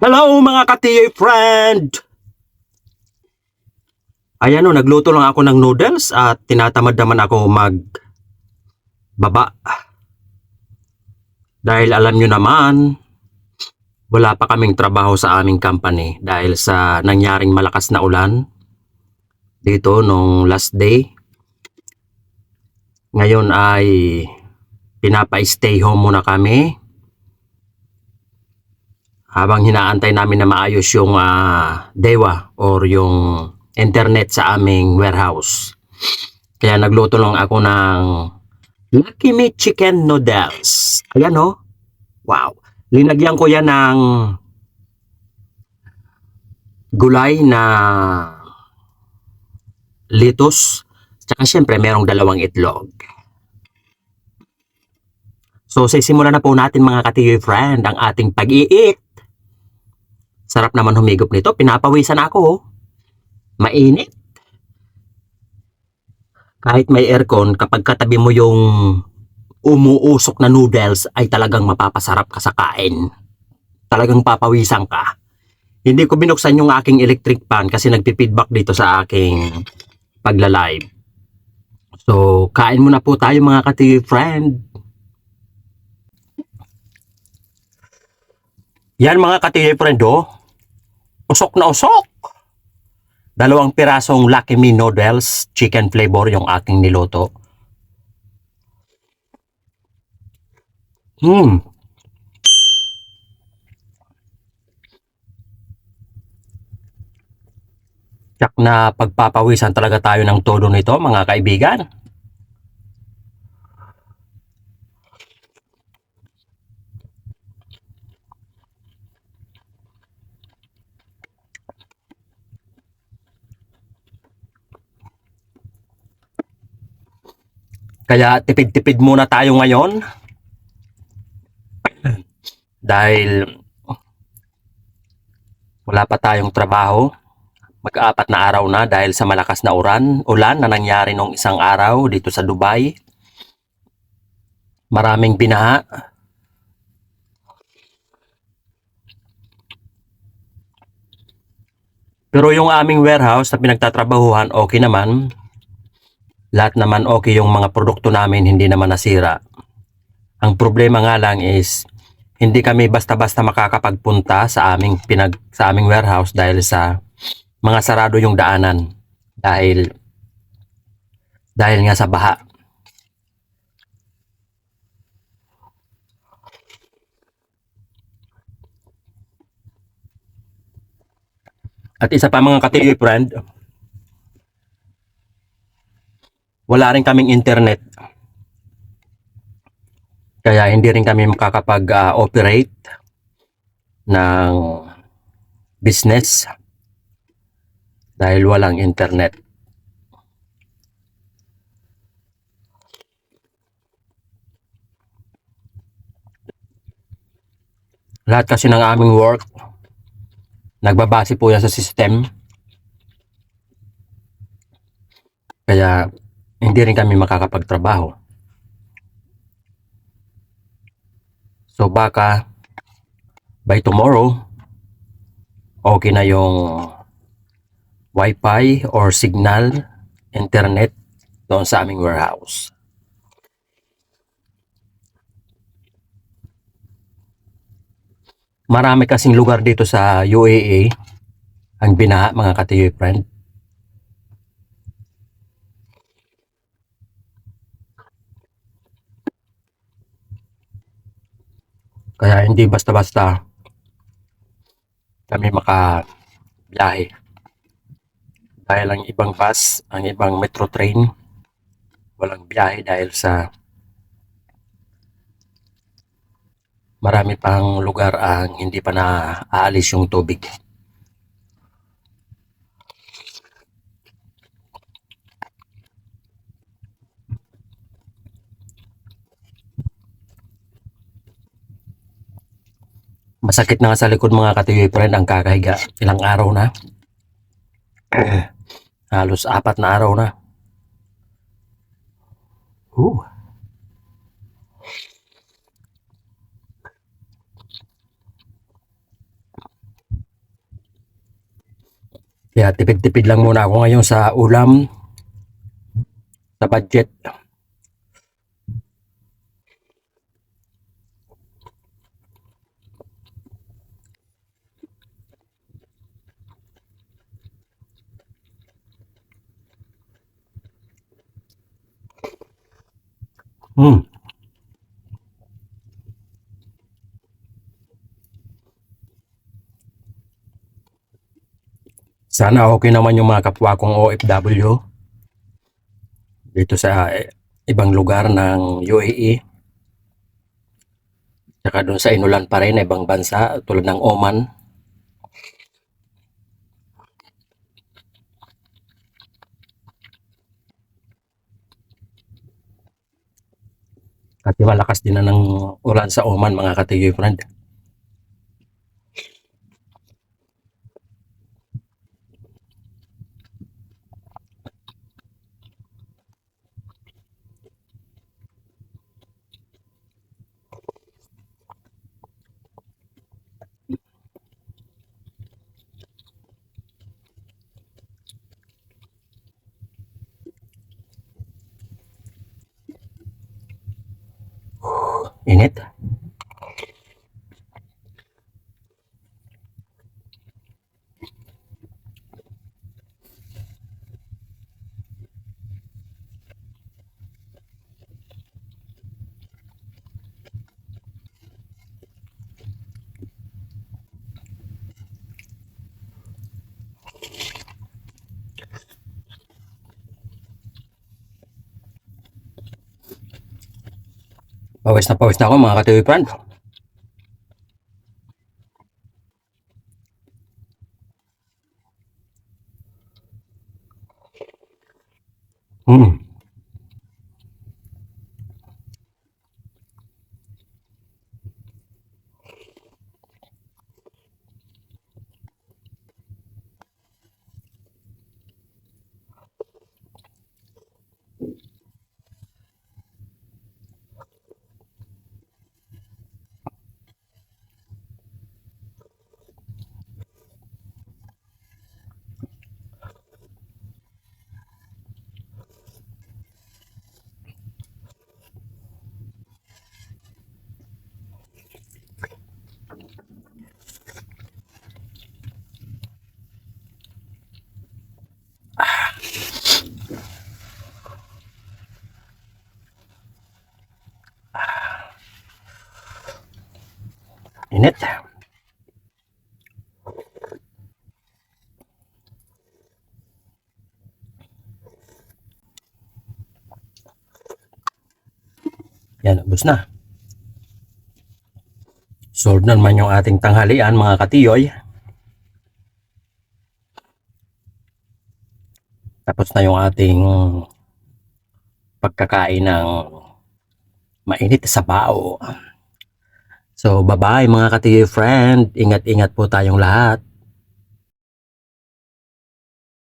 Hello mga ka-TA friend! Ayan o, nagluto lang ako ng noodles at tinatamad naman ako magbaba. Dahil alam nyo naman, wala pa kaming trabaho sa aming company dahil sa nangyaring malakas na ulan dito nung last day. Ngayon ay pinapa-stay home muna kami habang hinaantay namin na maayos yung dewa or yung internet sa aming warehouse. Kaya nagluto lang ako ng Lucky Me Chicken Noodles. Ayan o. Wow. Linagyan ko yan ng gulay na lettuce. Tsaka syempre merong dalawang itlog. So sisimulan na po natin mga ka-TA friend ang ating pag-i-eat. Sarap naman humigop nito. Pinapawisan ako. Mainit. Kahit may aircon, kapag katabi mo yung umuusok na noodles ay talagang mapapasarap ka sa kain. Talagang papawisan ka. Hindi ko binuksan yung aking electric fan kasi nagpi-feedback dito sa aking pagla-live. So, kain muna po tayo mga ka-TA friend. Yan mga ka-TA friend oh. Usok na usok. Dalawang pirasong Lucky Me noodles, chicken flavor yung aking niluto. Tiyak na pagpapawisan talaga tayo ng todo nito mga kaibigan. Kaya tipid-tipid muna tayo ngayon. Dahil wala pa tayong trabaho. Mag-apat na araw na dahil sa malakas na ulan na nangyari nung isang araw dito sa Dubai. Maraming binaha. Pero yung aming warehouse na pinagtatrabahuhan, okay naman. Lahat naman okay yung mga produkto namin, hindi naman nasira. Ang problema nga lang is hindi kami basta-basta makakapagpunta sa aming warehouse dahil sa mga sarado yung daanan dahil nga sa baha. At isa pa mga ka-TA friend, wala rin kaming internet. Kaya hindi rin kami makakapag-operate ng business dahil walang internet. Lahat kasi ng aming work, nagbabase po yan sa system. Kaya hindi rin kami makakapagtrabaho. So baka by tomorrow, okay na yung Wi-Fi or signal, internet doon sa aming warehouse. Marami kasing lugar dito sa UAE ang binaha mga ka-TA friend. Kaya hindi basta-basta kami makabiyahe. Dahil ang ibang bus, ang ibang metro train, walang biyahe dahil sa marami pang lugar ang hindi pa naaalis yung tubig. Masakit na nga sa likod mga ka-TA friend ang kakahiga. Ilang araw na. Halos 4 na araw na. Kaya tipid-tipid lang muna ako ngayon sa ulam, sa budget. Hmm. Sana okay naman yung mga kapwa kong OFW dito sa ibang lugar ng UAE. Tsaka doon sa inulan pa rin, ibang bansa tulad ng Oman. Kasi malakas din na ng ulan sa Oman, mga katigoy friend. Init. Pawis na ako, mga katigoy friend. Hmm. Init. Yan, ubos na. Solve na naman yung ating tanghalian, mga katiyoy. Tapos na yung ating pagkakain ng mainit sa bao. So, bye-bye mga katiyoy friend. Ingat-ingat po tayong lahat.